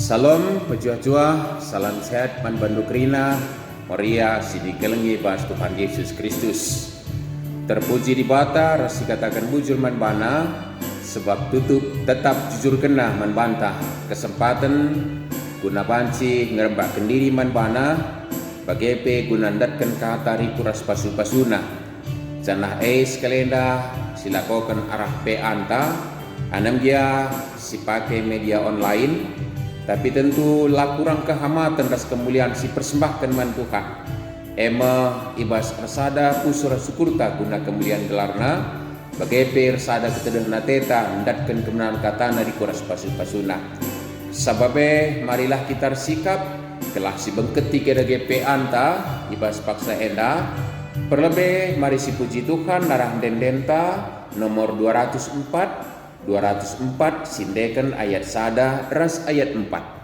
Salam pejua-jua, salam sehat man bandukrina, Maria sidi kelengi bas Tuhan Yesus Kristus. Terpuji di bata, rasi katakan bujur man bana, sebab tutup tetap jujur kena man bantah. Kesempatan guna banci ngerembak kendiri man bana, bagepe guna ndatkan katari kuras pasu-pasuna. Janah kalenda silakokan arah pe anta, anam dia si pakai media online. Tapi tentu lakurang kehamatan ras kemuliaan si persembahkan man Tuhan. Ema ibas rasada pusura syukurta guna kemuliaan gelarna. Bagepe rasada ketedehna teta mendatkan kemenangan katana di kuras pasu-pasuna. Sababe marilah kita sikap kelah si bengketi keda GP anta ibas paksa enda. Perlebih mari si puji Tuhan narah dendenta nomor 204 sindekan ayat sada ras ayat 4.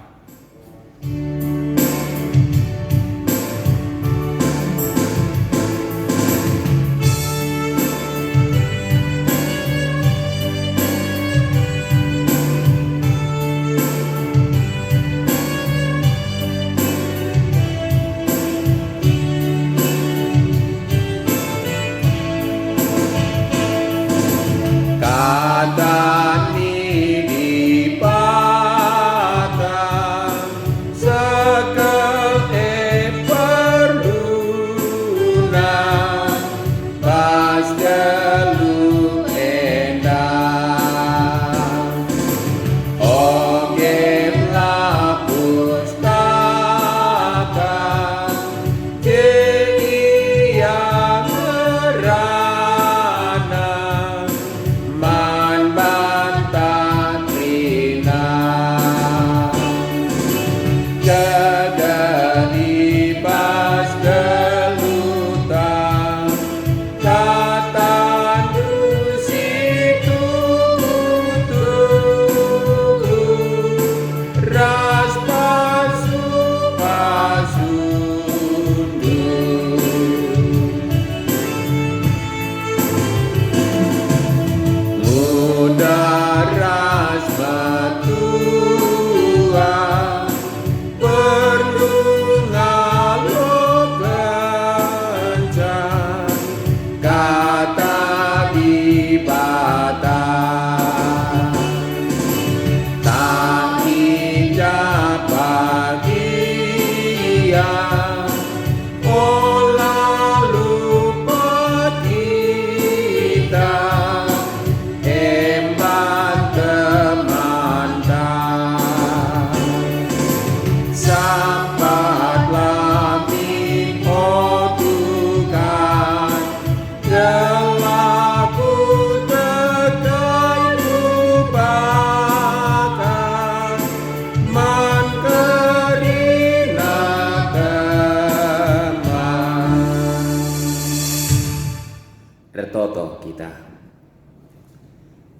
Retoto kita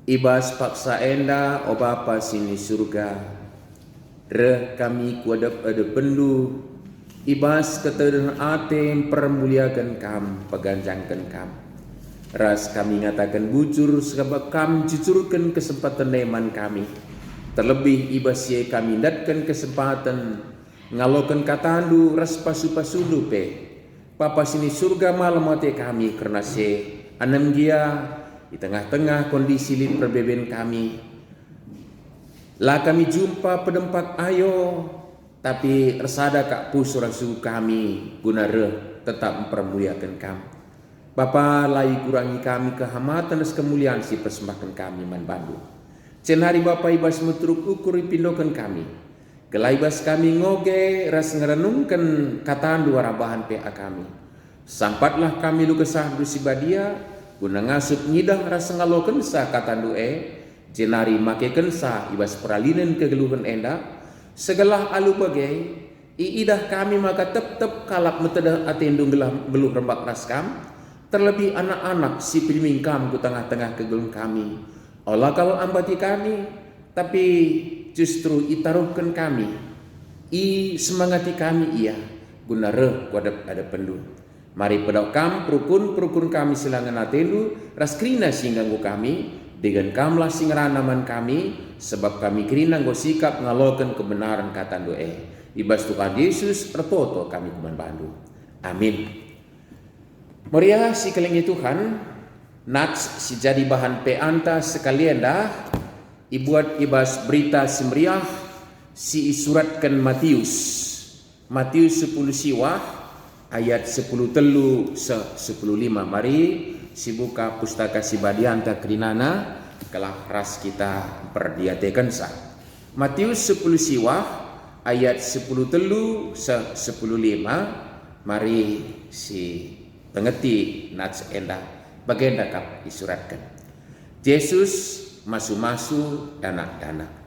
ibas paksa enda o Bapa sini surga re kami kuadap ada pendu ibas keteden atem permuliakan kam peganjangkan kam ras kami ngatakan bujur sebab kam jujurkan kesempatan neman kami terlebih ibas ye kami datkan kesempatan ngalokan katandu ras pasu-pasulu pe Papa sini surga malam mati kami karena se anam dia di tengah-tengah kondisi lin perbeben kami. Lah kami jumpa pedempat ayo, tapi resada kak pusurasu kami guna tetap mempermuliakan kami. Bapa lai kurangi kami kehamatan dan kemuliaan si persembahkan kami man bandu. Cen hari Bapa ibas metruk ukur pindokan kami. Kelaibas kami ngoge ras ngerenungkan kataan dua rabahan PA kami. Sampatlah kami lu kesah dusibadia guna ngasup ngidah rasa ngaloken sa katandu jenari make kensa ibas peralinan kegeluhan enda segala alu bagai iidah kami maka tep kalap metedah atendung geluh rembak raskam terlebih anak-anak si pilimingkam ku tengah-tengah kegeluhan kami olah kalau ambati kami tapi justru itaruhkan kami semangati kami ia guna kuadap ada pendu. Mari pedok kam perukun kami silangan atelu raskrina singgangu kami dengan kamlah singranaman kami, sebab kami kerina nggo sikap ngaloken kebenaran kata doe. Ibas Tuhan Yesus ertoto kami kuman bandu. Amin. Meriah si kelingi Tuhan, nats si jadi bahan peanta sekalian dah, ibuat ibas berita semeriah si isuratkan Matius 10 siwah ayat 10 telu 10 5. Mari si buka pustaka si badianta kerinana kelah ras kita perdiatekan sah. Matius 10 siwah ayat 10 telu 10 5. Mari si pengerti nats endah bagenda kap isuratkan. Yesus masu-masu dana-dana.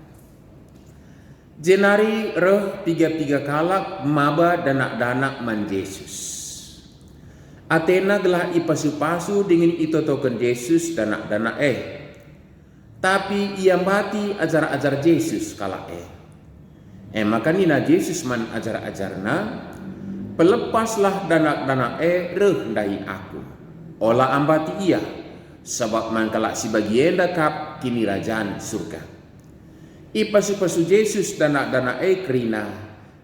Jenari roh 3 kalak maba danak-danak man Yesus. Atena gelah ipasu-pasu dengan itotoken Yesus danak-danak Tapi ia mati ajar-ajar Yesus kalak makanina Yesus man ajar-ajarna, pelepaslah danak-danak roh ndahi aku. Olah ambati ia, sebab man kalak si bagian dakap kini rajaan surga. Ipasu-pasu Yesus danak-danak kerina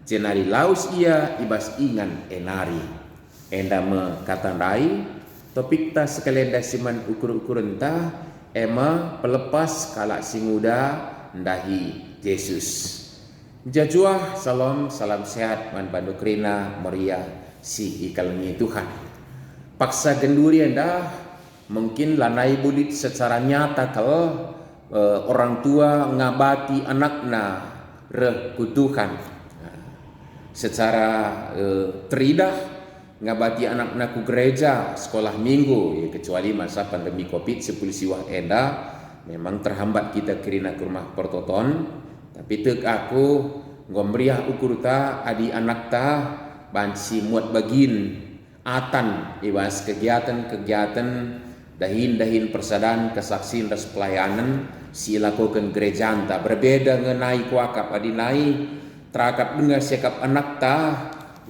jenari laus ia ibas ingan enari. Enda me katandai topik ta sekalian dasiman ukur-ukuran ta ema pelepas kalak singuda ndahi Yesus. Jajuah salam sehat man bandu kerina meria si ikalmi Tuhan. Paksa genduri enda mungkin lanai bulit secara nyata kalau orang tua ngabati anakna rekutuhan secara teridah ngabati anakna ku gereja sekolah minggu kecuali masa pandemi COVID 10 siwah enda memang terhambat kita kerina ke rumah pertoton, tapi tek aku ngomriah ukur ta adi anak ta bansi muat bagin atan ibas kegiatan dahin persadaan kesaksian ras pelayanan si lakukan gereja anta berbeda ngenai kuakap adinai terakap dengar sikap anak ta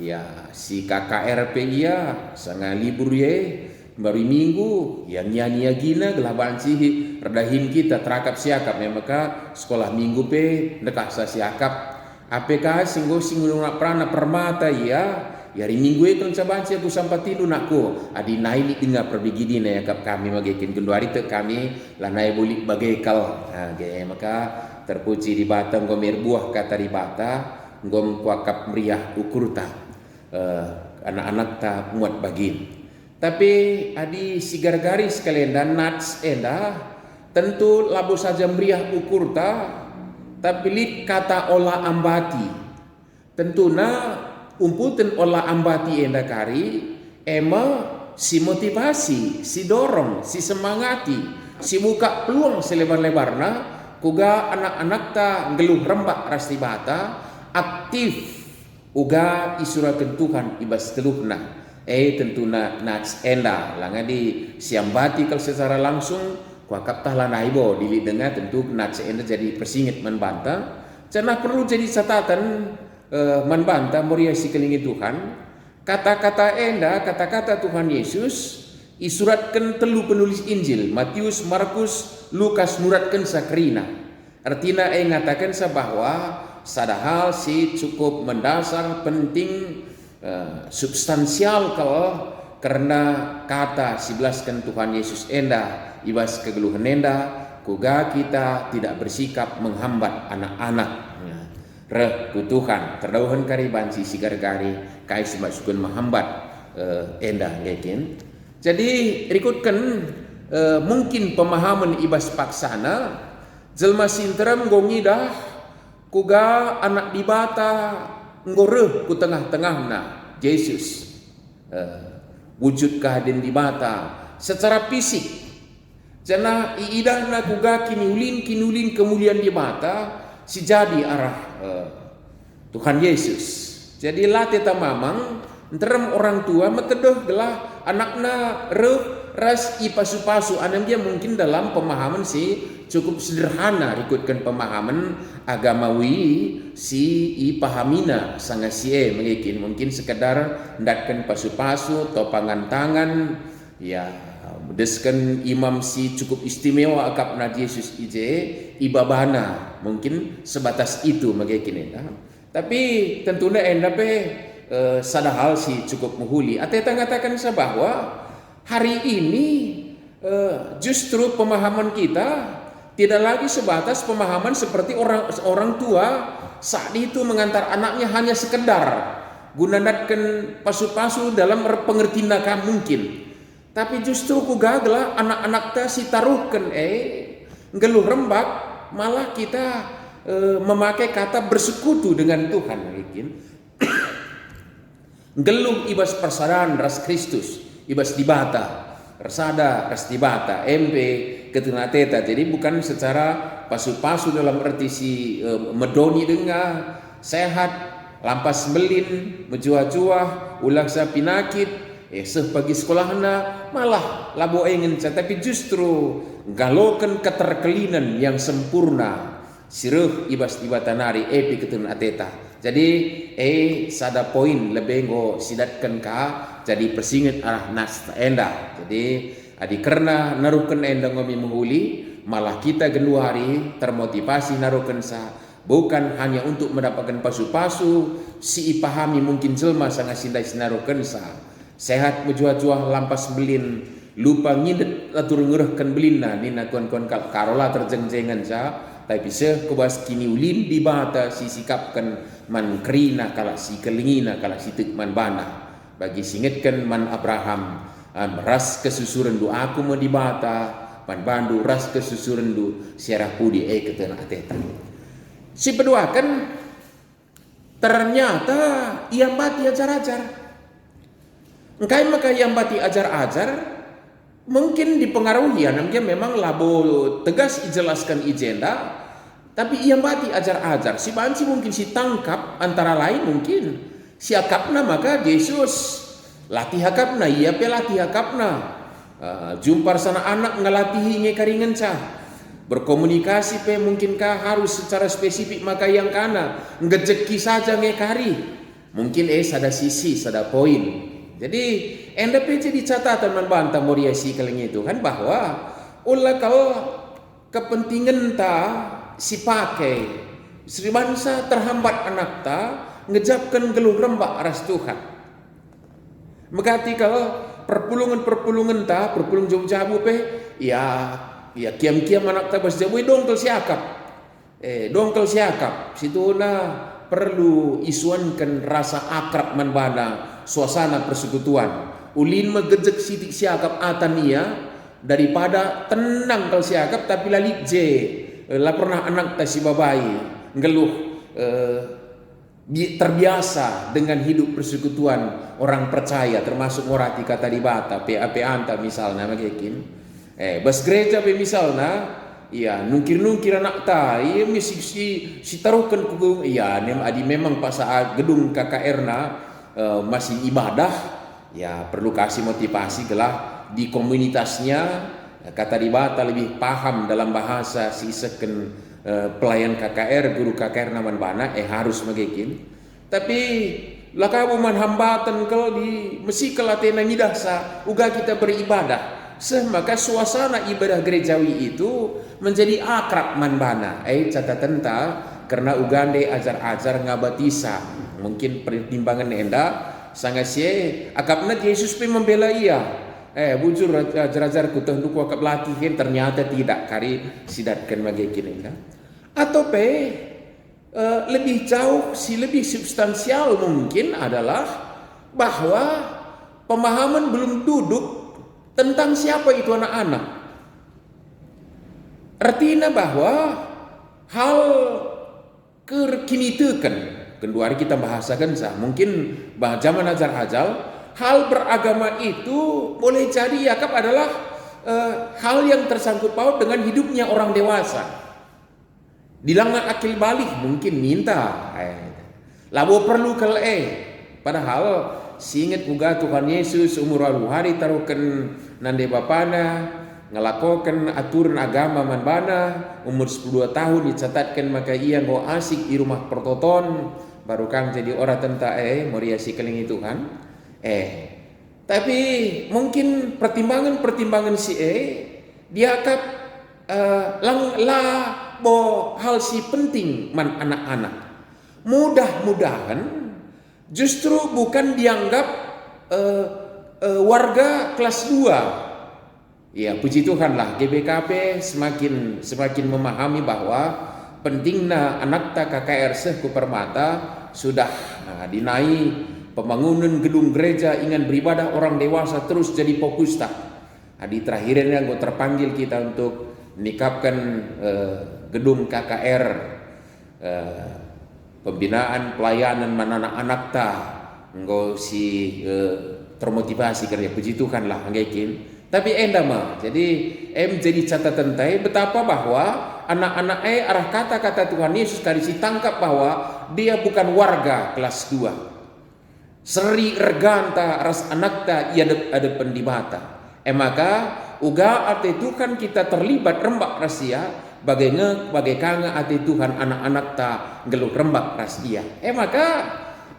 ya si KKRP ia sangat libur ye baru minggu yang nyanyi gina gelaban sih redahin kita terakap siakap maka sekolah minggu pe dekat sa siakap APK singgo nak prana permata ya yari minggu itu cabanci aku sampatilu nakku adi naik dengar perbigi na yakap kami magikin genduari te kami lanai bulik bagekal maka terpuji di batang gomer buah kata di bata gom kuakap meriah ukurta anak-anak ta muat bagin. Tapi adi sigar garis kalian dan nats enda tentu labu saja meriah ukurta tapi lit kata olah ambati tentuna umputan olah ambati enda kari ema si motivasi, si dorong, si semangati, si buka peluang selebar-lebarna kuga anak-anak ta ngeluh rembak rasti bata aktif uga isurakan Tuhan ibas teluhna tentuna nats enda langa di siambati kalau secara langsung kuakap tahlah naibo dili dengar tentu nats enda jadi persingit menbanta cenah perlu jadi catatan menbanta moria si kelingi Tuhan kata-kata enda kata-kata Tuhan Yesus isuratkan telu penulis Injil Matius, Markus, Lukas nuratkan sakrina artinya ngatakan bahwa sadahal si cukup mendasar penting substansial kalau karena kata 11 kan Tuhan Yesus enda ibas kegeluhan enda kuga kita tidak bersikap menghambat anak-anak Tuhan terdauhan kariban si sigar-gari kai semasukun menghambat enda yakin. Jadi ikutkan mungkin pemahaman ibas paksana jelma sinteram gongidah kuga anak dibata ngoreh ku tengah-tengahna Yesus wujud kahaden dibata secara fisik jana iidahna kuga kinulin kemuliaan dibata si jadi arah Tuhan Yesus. Jadi latih tamamang nterem orang tua metedoh gelah anakna reh ras ipasu-pasu anak dia mungkin dalam pemahaman si cukup sederhana ikutkan pemahaman agamawi si ipahamina sanga sie mungkin sekedar ndatkan pasu-pasu topangan tangan ya Deskan imam si cukup istimewa akap na Yesus ije ibabana mungkin sebatas itu magekine. Tapi tentunya endape sada hal si cukup muhuli. Ateta ngatakan sa bahwa hari ini justru pemahaman kita tidak lagi sebatas pemahaman seperti orang tua saat itu mengantar anaknya hanya sekedar gunakan pasu-pasu dalam pengertian mungkin. Tapi justru ku gaglah anak-anak ta si taruhkan geluh rembak malah kita memakai kata bersekutu dengan Tuhan mungkin. Geluh ibas persadaran ras Kristus ibas dibata rasada ras dibata ketuna teta. Jadi bukan secara pasu-pasu dalam arti si medoni dengar sehat lampas belin menjuah-juah ulang sa pinakit sepagi sekolahna malah labo ingin tapi justru galokan keterkelinan yang sempurna sireuh ibas dibatanari epi ketun ateta. Jadi sada poin lebih go sidatkan ka jadi persinget nas enda. Jadi adi karena narukan enda ngomi menghuli malah kita gendu hari termotivasi narukan sa bukan hanya untuk mendapatkan pasu-pasu si ipahami mungkin jelma sangat sindai sinarukan sa sehat menjuah-juah lampas belin lupa ngidet atur ngurahkan belina nina kuan-kuan karola terjeng-jengan sa tapi se kubas kini ulin di bata si sikapkan man kerina kala si kelingina kala si tikman bana bagi singetkan man Abraham ras kesusuran du aku mau di bata man bandu ras kesusuran du siarah pudi ketena ateta si kedua kan ternyata ia mati ajar-ajar. Engkai maka yang bati ajar-ajar mungkin dipengaruhi dia memang labo tegas ijelaskan ijenda tapi yang bati ajar-ajar si banci mungkin si tangkap antara lain mungkin si akapna maka Yesus latih akapna ia pelatih akapna jumpar sana anak ngelatihi ngekaringan cah berkomunikasi pe mungkinkah harus secara spesifik maka yang kana ngejeki saja ngekari mungkin sada sisi sada poin. Jadi NDPC di catatan membantah moriasi kaleng itu kan bahwa ulah kalau kepentingan ta si pakai Sri bangsa terhambat anak ta ngejapkan geluh rembak aras Tuhan. Megati kalau perpulungan ta perpulung jauh-jauh pe ya kiam-kiam anak ta bas jauh dongkel siakap. Dongkel siakap situ perlu isuankan rasa akrab manbana suasana persekutuan ulin megejek sitik siakap atania daripada tenang kal siakap tapi lalik je lah pernah anak ta si babai ngeluh terbiasa dengan hidup persekutuan orang percaya termasuk morati kata di bata PAP anta misalnya magekin bas gereja pe misalnya iya nungkir anak ta iya si taruhkan kugung iya adi memang pas saat gedung KKR masih ibadah ya perlu kasih motivasi gelah di komunitasnya kata di bata lebih paham dalam bahasa si seken pelayan KKR guru KKR naman bana harus magekin tapi lakabu man hambatan kalau di mesti kelatena ngidasa uga kita beribadah maka suasana ibadah gerejawi itu menjadi akrab manbana catatan ta karena ugande ajar-ajar ngabatisa mungkin pertimbangan enda sangat akapna Yesus pe membela ia bujur ajar-ajar kutah nuku akap latihin ternyata tidak kari sidatkan magekin enda atau lebih jauh lebih substansial mungkin adalah bahwa pemahaman belum duduk tentang siapa itu anak-anak. Artinya bahwa hal kekinitekan kedua hari kita bahasakan mungkin zaman ajar-ajar hal beragama itu boleh jadi yakap adalah hal yang tersangkut paut dengan hidupnya orang dewasa. Dilangan akil balik mungkin minta labo perlu padahal singet uga Tuhan Yesus umur 20 hari taruhkan nande bapana ngelakokan aturan agama manbana umur 12 tahun dicatatkan maka ia ngo asik di rumah pertoton baru kang jadi orang tenta moriasi kelingi Tuhan Tapi mungkin pertimbangan si diakap bo hal si penting man anak-anak. Mudah-mudahan justru bukan dianggap warga kelas 2. Ya, puji Tuhan lah GBKP semakin memahami bahwa pentingnya anak KKR Sehku Permata sudah dinaik pembangunan gedung gereja ingan beribadah orang dewasa terus jadi fokus tak. Di terakhirnya gue terpanggil kita untuk menikapkan gedung KKR pembinaan pelayanan anak-anak ta nggo si termotivasi kerja puji Tuhan lah anggekin. Tapi mah jadi jadi catatan tay betapa bahwa anak-anak arah kata-kata Tuhan Yesus kali si tangkap bahwa dia bukan warga kelas 2. Seri erganta ras anakta ia ada pendibata. Maka uga ate Tuhan kita terlibat rembak rasia bagai kanga ate Tuhan anak-anak ta geluh rembak rasia. Maka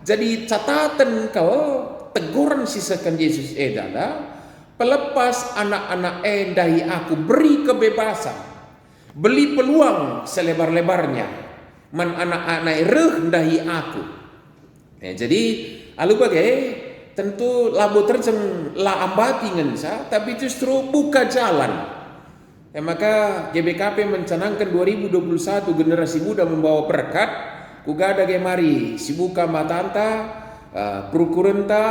jadi catatan kau teguran sisakan Yesus adalah pelepas anak-anak dahi aku beri kebebasan, beli peluang selebar-lebarnya man anak-anak dahi aku. Jadi alu bagai tentu labo terjem la ambati ngensa tapi justru buka jalan. Maka GBKP mencanangkan 2021 generasi muda membawa berkat kugada gemari sibuka matanta prokurenta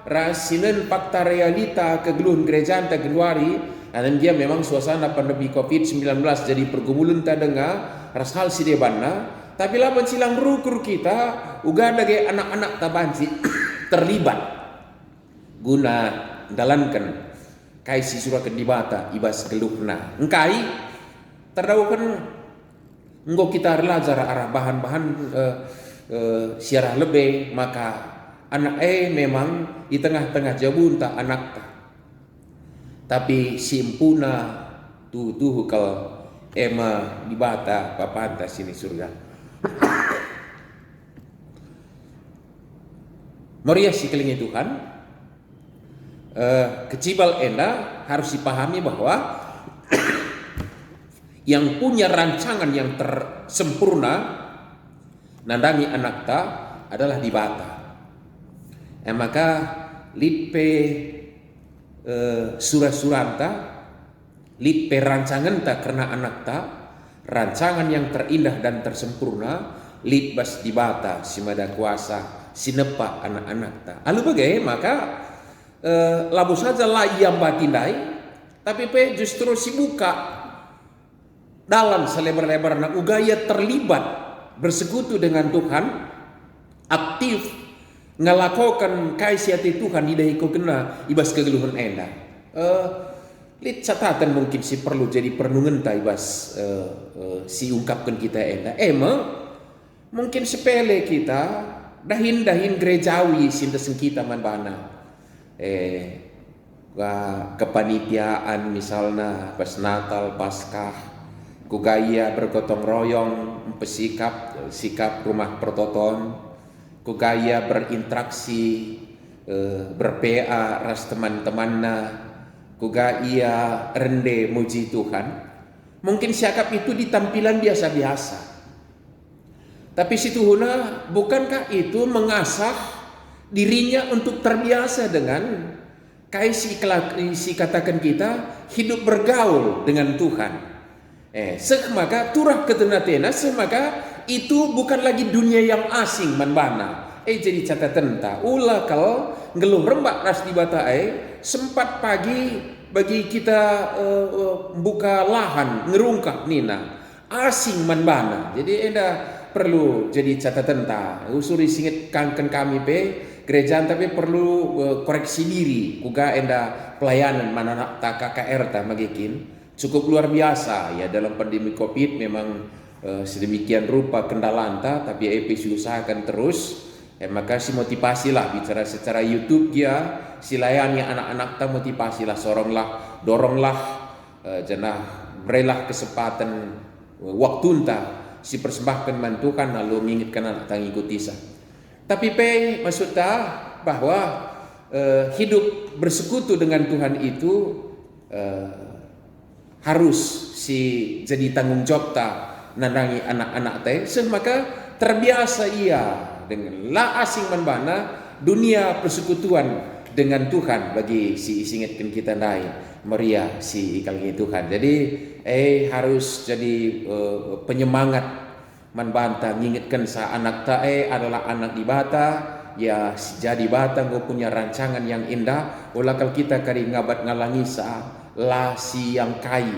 rasinen fakta realita kegeluhan gereja anta geluari dan dia memang suasana pandemi COVID-19 jadi pergumulan ta dengar ras hal si debanna tapi lah mencilang rukur kita uga dage anak-anak tabanci terlibat guna dalankan kai si surah kedibata ibas geluhna engkai terdaukan enggo kita belajar arah bahan-bahan siarah lebih maka anak memang di tengah-tengah jabun tak anak tak. Tapi simpuna tuh kalau ema di bata papanta sini surga. Meriah si kelingi Tuhan. Kecibal enda harus dipahami bahwa yang punya rancangan yang tersempurna nandangi anak ta adalah di bata. Maka lipe surah-suranta lipe rancangan ta karena anak ta rancangan yang terindah dan tersempurna litbas dibata simada kuasa sinepa anak-anak ta alu bagai maka labu saja lah yang batindai tapi pe justru sibuka dalam selebar-lebar nak ugaya terlibat bersekutu dengan Tuhan aktif ngelakukan kaisiati Tuhan di dahi kena ibas kegeluhan enda. Lit catatan mungkin si perlu jadi perenungan ta ibas si ungkapkan kita enda. Mungkin sepele kita dahin gerejawi sintesen kita man bana. Kepanitiaan misalnya pas Natal, Paskah, kugaya bergotong royong, sikap rumah pertoton. Kugaya berinteraksi berPA ras teman-temanna kugaya rende muji Tuhan mungkin siakap itu di tampilan biasa-biasa tapi situhuna bukankah itu mengasah dirinya untuk terbiasa dengan kaisi katakan kita hidup bergaul dengan Tuhan maka turah ketenatena maka itu bukan lagi dunia yang asing manbana. Jadi catatan ta ulah kalau ngeluh rembak ras di bata sempat pagi bagi kita buka lahan ngerungkap nina asing manbana. Jadi perlu jadi catatan ta usuri singit kanken kami gereja tapi perlu koreksi diri kuga pelayanan mana ta KKR ta magikin cukup luar biasa ya dalam pandemi Covid memang sedemikian rupa kendala anta tapi usahakan terus maka si motivasi lah bicara secara YouTube dia silayani anak-anak ta motivasi lah soronglah doronglah jenah berilah kesempatan waktu enta si persembahkan mantukan lalu mengingatkan anak ta ngikuti sa tapi maksud ta bahwa hidup bersekutu dengan Tuhan itu harus si jadi tanggung jawab ta nandangi anak-anak teh, maka terbiasa ia dengan la asing manbana dunia persekutuan dengan Tuhan bagi si isingatkan kita nai Maria si ikalnya Tuhan. Jadi harus jadi penyemangat manbanta ngingetkan sa anak ta adalah anak di bata ya jadi bata gue punya rancangan yang indah ulakal kita kari ngabat ngalangi sa la si yang kai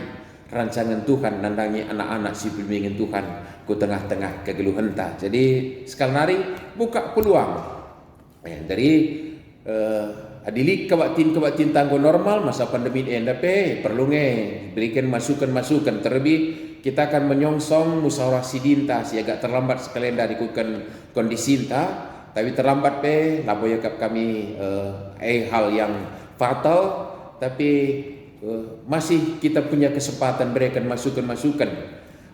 rancangan Tuhan nandangi anak-anak si bimbingan Tuhan ku tengah-tengah kegeluhan ta. Jadi sekali hari buka peluang ya, dari adili kebatin tanggo normal masa pandemi NDP perlu berikan masukan terlebih kita akan menyongsong musyawarah sidinta si agak terlambat sekalian dari kondisi ta tapi terlambat labo yakap kami hal yang fatal tapi masih kita punya kesempatan berikan masukan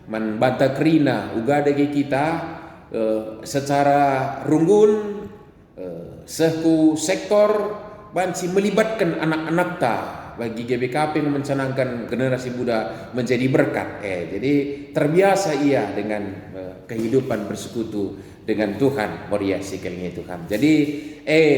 membantah kerina uga dagi kita secara runggun seku sektor bansi melibatkan anak-anak ta bagi GBKP mencanangkan generasi muda menjadi berkat. Jadi terbiasa ia dengan kehidupan bersekutu dengan Tuhan Maria sikelnya Tuhan. Jadi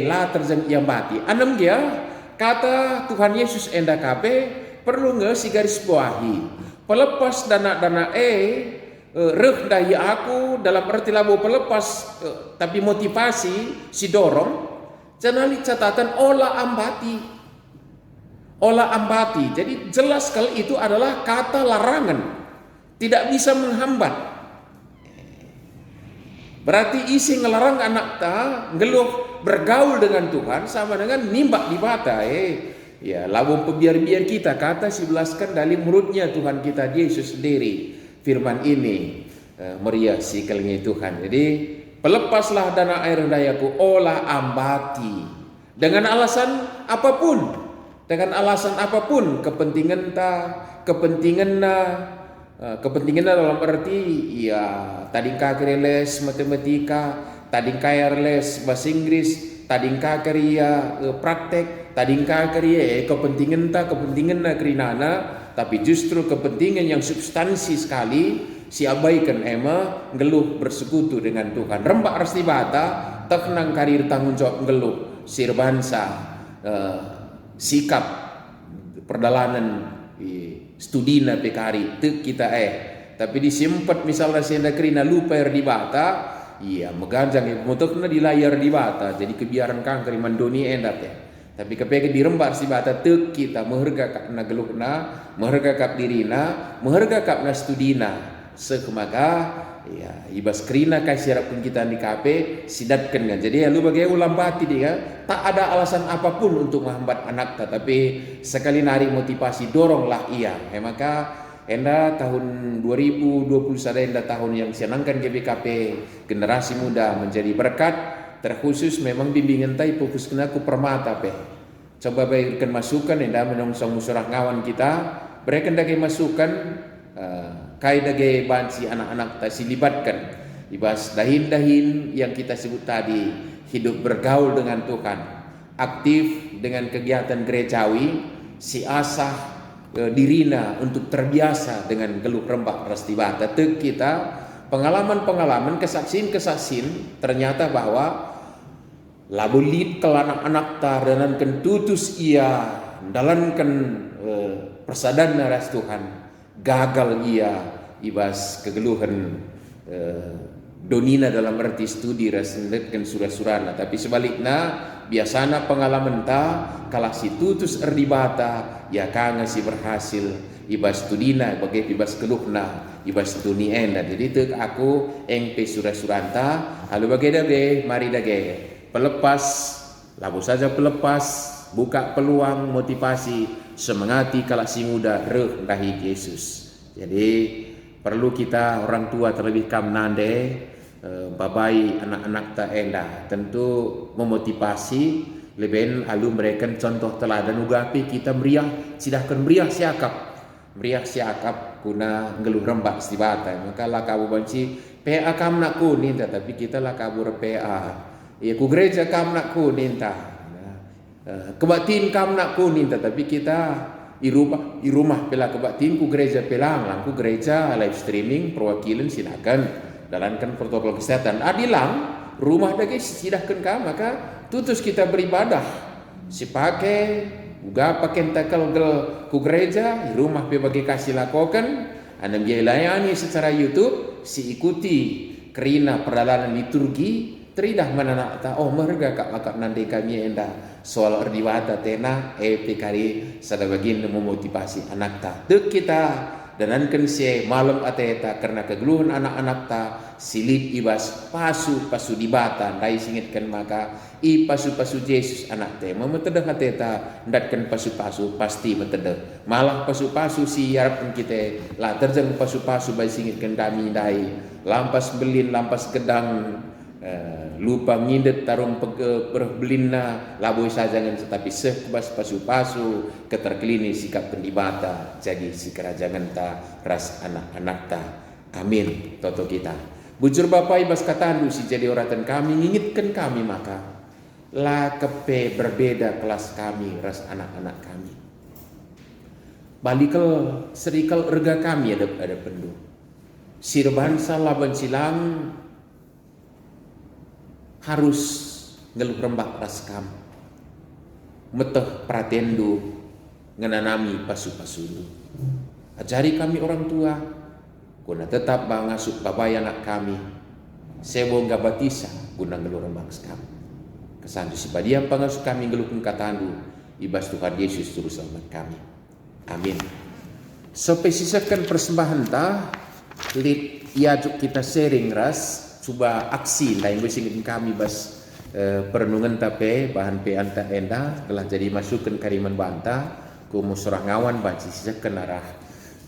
la terjang yang mati. Anem dia kata Tuhan Yesus enda kape perlu si garis bawahi. Pelepas dana-dana reh dahi aku dalam arti labo pelepas tapi motivasi si dorong jangan catatan olah ambati. Jadi jelas kalau itu adalah kata larangan, tidak bisa menghambat. Berarti isi ngelarang anak ta ngeluh bergaul dengan Tuhan sama dengan nimbak di bata. Ya, labo biar kita kata si belaskan dari mulutnya Tuhan kita Yesus sendiri firman ini Maria si kalingnya Tuhan. Jadi pelepaslah dana air dayaku olah ambati dengan alasan apapun. Dengan alasan apapun kepentingan dalam arti ya tading kakir les matematika, tading kaya les bahasa Inggris, tading kakir ya praktek, tading kakir ya kepentingan kerinana, tapi justru kepentingan yang substansi sekali si abaikan ema ngeluh bersekutu dengan Tuhan. Rembak resti bata tenang karir tanggung jawab ngeluh sirbansa sikap perdalanan studina pekari tek kita tapi disimpat misalnya senda kerina lupa di bata iya meganjang motokna di layar di bata jadi kebiaran kanker mandoni endat tapi kepeke dirembar si bata tek kita meherga kap na gelukna meherga kap dirina meherga kap na studina sekemaga ya ibas kerina kai siapkan kita di KP sidatkan kan. Jadi ya lu bagai ulam bati dia tak ada alasan apapun untuk menghambat anak tapi sekali nari motivasi doronglah ia. Maka enda tahun 2021 enda tahun yang senangkan GBKP generasi muda menjadi berkat terkhusus memang bimbingan tai fokus kena ku permata coba berikan masukan enda menyongsong musyawarah ngawan kita berikan dagi masukan kai dage bansi anak-anak tak silibatkan dibahas dahin-dahin yang kita sebut tadi hidup bergaul dengan Tuhan aktif dengan kegiatan gerejawi si asah dirina untuk terbiasa dengan geluh rembak rastibata tek kita pengalaman-pengalaman kesaksian ternyata bahwa labulit ke anak-anak taranankan tutus ia dalankan persadan ras Tuhan gagal ia ibas kegeluhan donina dalam arti studi rasendet kan surah-surana tapi sebaliknya biasanya pengalaman ta kalah si tutus erdibata ya kanga si berhasil ibas studina bagai ibas keluhna ibas dunia enda jadi tek aku engpe surah-suranta lalu bagai dage mari dage pelepas labu saja pelepas buka peluang motivasi semangati kalau si muda reh dahi Yesus. Jadi perlu kita orang tua terlebih kamnande babai anak-anak tak enda tentu memotivasi leben alu mereka contoh teladan ugapi kita meriah sidahkan meriah siakap kuna ngeluh rembak istibata maka lah kabu banci PA kamna kuninta tapi kita lah kabur PA ya ku gereja kamna kuninta Kebatin kam nak kuning, tetapi kita i rumah pela kebatin ku gereja pelang lang ku gereja live streaming perwakilan silakan jalankan protokol kesehatan. Adilang rumah dagi sidahkan kam maka tutus kita beribadah sipake uga pakai takel ku gereja i rumah pe bagi kasih lakokan anda layani secara YouTube si ikuti kerina perjalanan liturgi teridah mana ta merga kak nande kami enda soal erdiwata tena pikari sada bagin memotivasi anak ta dek kita danankan si malam ateta karena kegeluhan anak-anak ta silip ibas pasu dibata dai singitkan maka i pasu Yesus anak te memetedeh ateta ndatkan pasu pasti metedeh malah pasu si harapkan kita lah terjeng pasu bai singitkan kami dai lampas belin lampas gedang lupa ngindet tarung berbelina laboi sajangan tetapi sekebas pasu keterkelini sikap pendibata jadi si kerajaan ta ras anak-anak ta amin toto kita bujur Bapak ibas katandu si jadi oratan kami ngingitkan kami maka la kepe berbeda kelas kami ras anak-anak kami balikal serikal erga kami ada pendu sirbansa laban silang harus ngeluh rembak ras kam meteh pratendu ngenanami pasu ajari kami orang tua guna tetap bangasup babay anak kami sebo nga batisa guna ngeluh rembak kam kesandu si badiam pangasup kami ngeluh katandu ibas Tuhan Yesus turu selamat kami amin sampai sisakan persembahan ta lit iajuk kita sharing ras coba aksi lain besingin kami bas perenungan tape bahan pe anta enda telah jadi masukan kariman banta ku musrah ngawan banci sisakan arah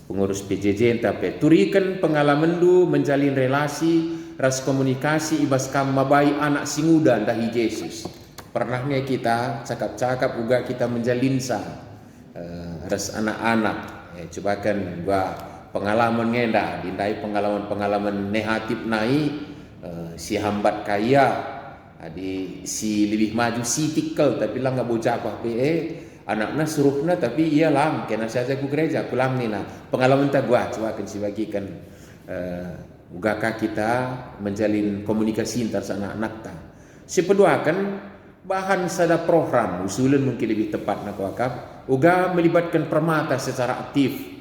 pengurus PJJ tape turikan pengalaman du menjalin relasi ras komunikasi ibas kam mabai anak singuda dahi Yesus pernahnya kita cakap-cakap juga kita menjalin ras anak-anak cobakan gua pengalaman ngenda dindai pengalaman negatif naik si hambat kaya si lebih maju si tikel tapi lah nggak bocah apa anaknya suruhnya tapi iya lang kena saja ku gereja pulang nih nah pengalaman tak gua coba akan si bagikan ugakah kita menjalin komunikasi antar anak-anak ta si peduakan bahan sada program usulan mungkin lebih tepat nak wakaf uga melibatkan permata secara aktif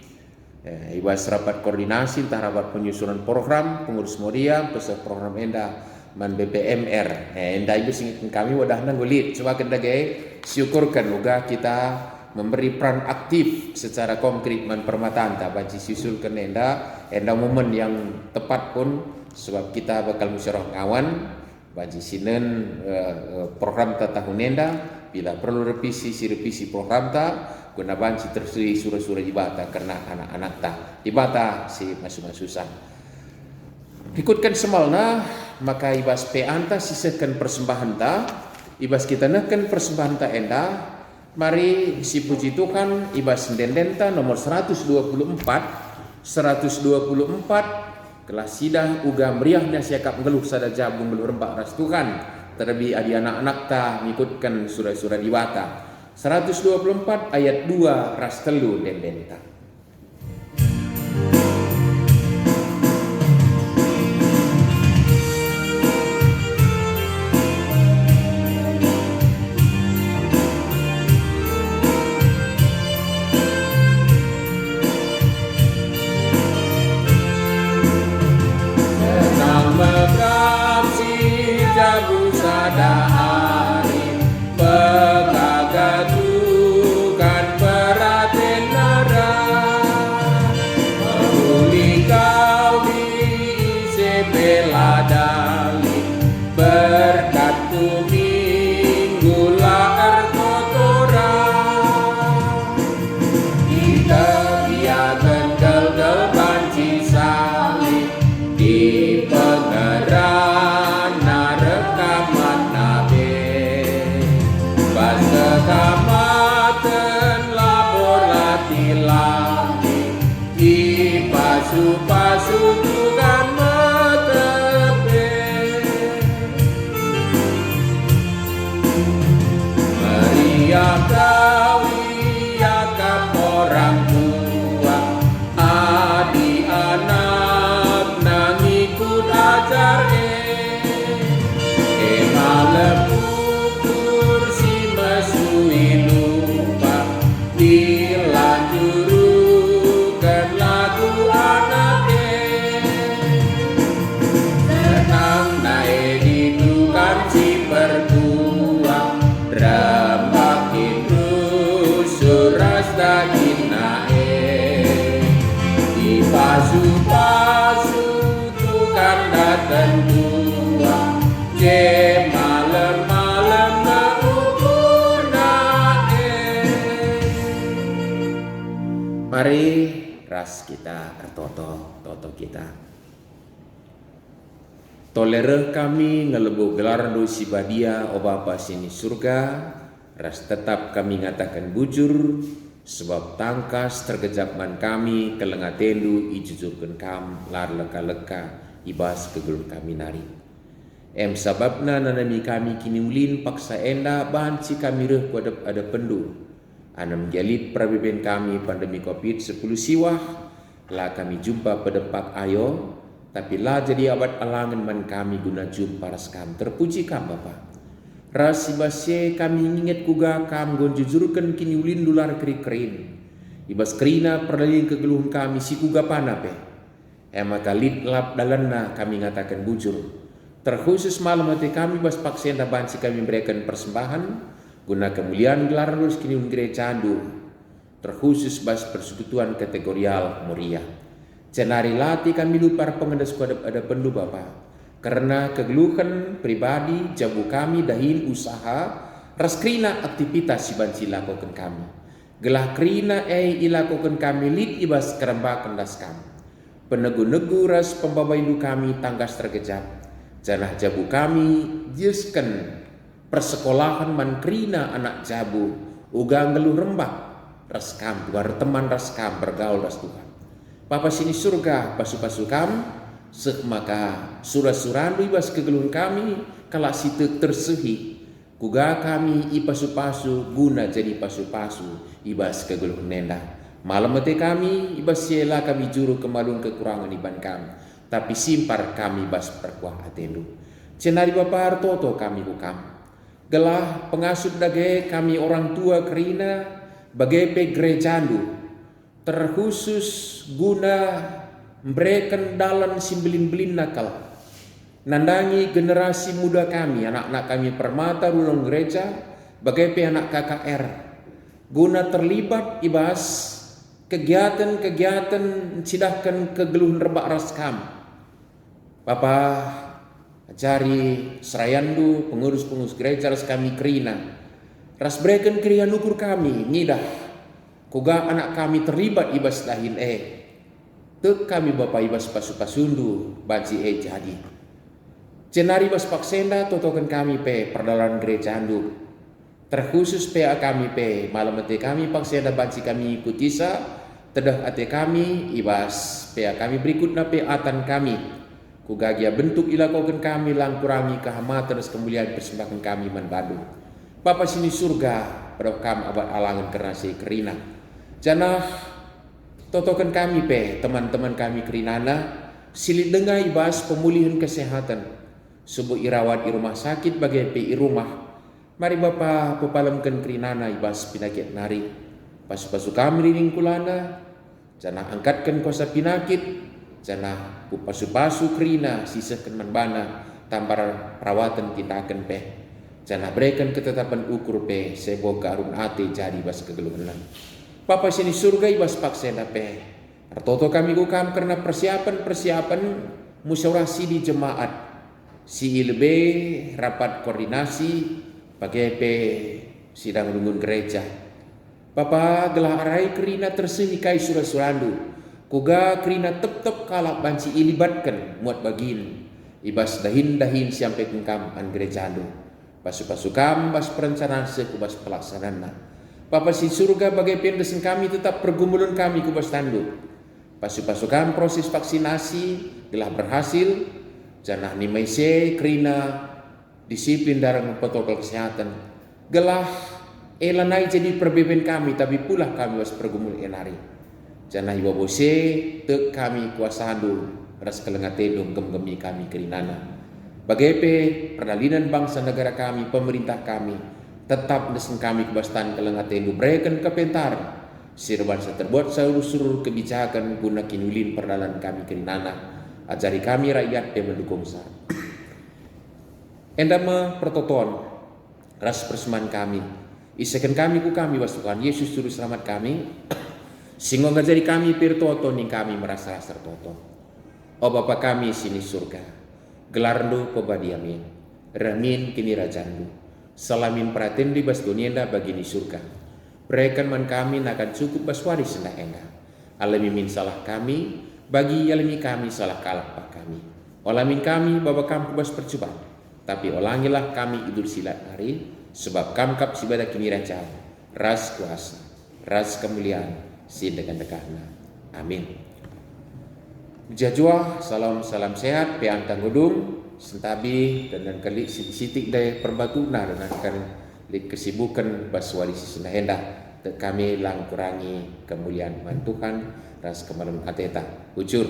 ibas rapat koordinasi entah rapat penyusunan program pengurus Moria peserta program enda man BPMR enda ibu singin kami wadahna ngulit coba kendage syukurkan uga kita memberi peran aktif secara konkret man permataan tak banci susulkan enda momen yang tepat pun sebab kita bakal musyawarah ngawan banci sinen program ta tahun enda bila perlu revisi program ta guna banci tersuri surah-surah dibata karena anak-anak ta dibata si masuk-masusan ikutkan semalna maka ibas pe anta sisakan persembahan ta ibas kita neken persembahan ta enda mari si puji Tuhan ibas dendenta nomor 124 kelas sidah uga meriahnya siakap ngeluh sada jabung ngeluh rembak ras Tuhan terlebih adi anak-anak ta ngikutkan surah-surah dibata 124 ayat 2 ras telu dendenta. Senang berkasi jabu sadari pegagatukan peraten nara Muli kau diisi peladali berkat minggu lahir kotoran kita biarkan gel-gel banci salib di pengeran rekaman nabi se malam-malam mengukur nae. Mari ras kita toto kita. Tolereh kami ngelebu gelar dosi badia o Bapa sini surga, ras tetap kami ngatakan bujur, sebab tangkas tergejap man kami kelengatendu ijujurkan kam lar leka-leka ibas kegelur kami nari. Sababna nanami kami kini ulin paksa enda banci kami reh kuadap ada pendu. Anam jalip prabiben kami pandemi COVID-10 siwah, lah kami jumpa pedepak ayo, tapi lah jadi abad alangan man kami guna jumpa raskam. Terpuji kam Bapa. Rasi basye kami inget kuga kam gon jujurkan kini ulin dular keri-kerin. Ibas kerina perlalin kegeluhan kami si kuga panape. Maka lip lap dalanna kami ngatakan bujur. Terkhusus malam hati kami bas paksenda bansi kami berikan persembahan guna kemuliaan gelar lulus kini gereja candu. Terkhusus bas persekutuan kategorial muria. Cenari lati kami lupar pengendas kuadap ada pendu Bapa. Karena kegeluhan pribadi jabu kami dahin usaha raskrina aktivitas si banci lakukan kami. Gelah krina ilakukan kami lit ibas kerembakan das kami. Penegu-negu ras pembabailu kami tanggas tergejap. Janah jabu kami jesken persekolahan man krina anak jabu uga ngeluh rembak raskam luar teman raskam bergaul ras Tuhan. Bapa sini surga pasu-pasu kam sek maka surah-surandu ibas kegeluhan kami kalak situ tersehi kuga kami ipasu-pasu guna jadi pasu-pasu ibas kegeluhan nenda. Malam mete kami ibas siela kami juru kemaluan kekurangan iban kami, tapi simpar kami bas perkuah atendu. Cenari Bapa hartoto kami bukam. Gelah pengasuh dage kami orang tua kerina bagai pe gerejandu. Terkhusus guna memberikan dalan simbelin-belin nakal. Nandangi generasi muda kami, anak-anak kami permata rulung gereja, bagai pe anak KKR. Guna terlibat ibas kegiatan-kegiatan cidahkan kegeluhan rebak raskam. Bapa ajari serayandu pengurus-pengurus gereja ras kami kerina. Ras berikan kriya nukur kami ngidah. Kuga anak kami terlibat ibas dahin tek kami Bapa ibas pasu-pasundu baji jadi. Cenari bas paksenda totokan kami pe perdalan gereja andu. Terkhusus PA kami pe malam ate kami paksenda baji kami kutisa tedah ate kami ibas PA kami berikutna pe atan kami. Kugagia bentuk ilakokan kami lang kurangi kehamatan dan kemuliaan persembahan kami man Bandung. Bapa sini surga pada kam abad alangan karena si kerina. Janah totokan kami pe teman-teman kami kerinana silit dengar ibas pemulihan kesehatan subuh irawat di rumah sakit bagai pe i rumah. Mari Bapa pepalemkan kerinana ibas penyakit nari pasu-pasu kami rining kulana janah angkatkan kuasa penyakit janah pasu-pasu kerina sisahkan manbana tambar perawatan tindakan pe janah berikan ketetapan ukur pe seboga arun ate jadi bas kegeluhan. Bapa sini surga ibas paksena pe. Artoto kami gukam karena persiapan musyawarah di jemaat. Si ilbe rapat koordinasi pakai pe sidang lungun gereja. Bapa gelah arai kerina tersehikai surah-surandu. Kuga kerina tep-tep kalak banci ilibatkan muat bagin. Ibas dahin-dahin sampai kengkam an gereja andu. Pasu-pasu kam bas perencanaan sekubas pelaksanaan. Bapa si surga bagai pendesin kami tetap pergumulan kami kubas tandu. Pasu-pasukan proses vaksinasi telah berhasil. Janah nimaise kerina disiplin dalam protokol kesehatan. Gelah elanai jadi perbeben kami tapi pula kami was pergumul enari. Janah iwa bose tek kami kuasandu ras kelengatedum gem-gemi kami kerinana. Bagai pe perdalinan bangsa negara kami, pemerintah kami tetap desen kami kebastan kelengatendu berikan kepentar sirban seterbuat seluruh kebijakan guna kinulin perdalan kami kerinana ajari kami rakyat yang mendukung sah endama pertoton ras perseman kami isakan kami ku kami was Tuhan Yesus Juru Selamat kami singgo ngajari kami pirtoto ning kami merasa tertoto. O Bapa kami sini surga gelarndo pebadiamin ramin kini rajandu. Salamin pratendi bas donienda bagi ni surga. Berikan man kami akan cukup bas waris senda enda. Alami min salah kami, bagi alami kami salah kalah pak kami. Olamin kami baba kampu bas percobaan. Tapi olangilah kami idul silat hari, sebab kamkap sibada kini raja. Ras kuasa, ras kemuliaan, sindekan dekahna. Amin. Jajua, salam sehat, peantang gedung, sentabi dan kali sitik dari perbatuna dan kesibukan baswari sisna hendak kami lang kurangi kemuliaan Tuhan ras kemalam ateta. Ucur.